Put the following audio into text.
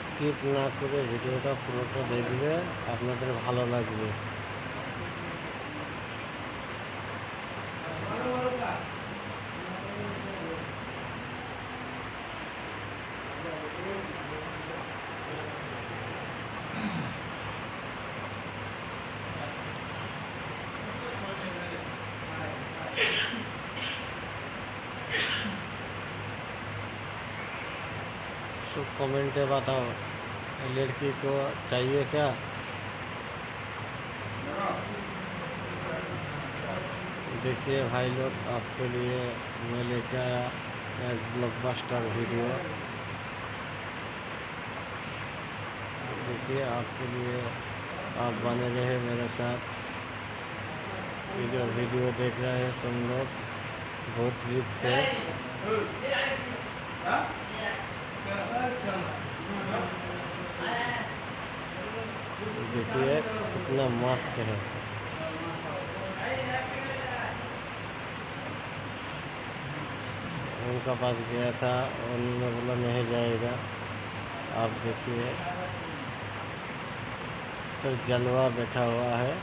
Skip না করে ভিডিওটা পুরোটা দেখলে আপনাদের ভালো লাগবে। तो कमेंट में बताओ लड़की को चाहिए क्या। देखिए भाई लोग, आपके लिए मैं लेके आया एक ब्लॉकबस्टर वीडियो। देखिए आपके लिए, आप बने रहे मेरे साथ। ये जो वीडियो देख रहे हैं तुम लोग बहुत रिक्स है। देखिए कितना मस्त है। उनका पास गया था, उन्होंने बोला नहीं जाएगा। आप देखिए सर जलवा बैठा हुआ है।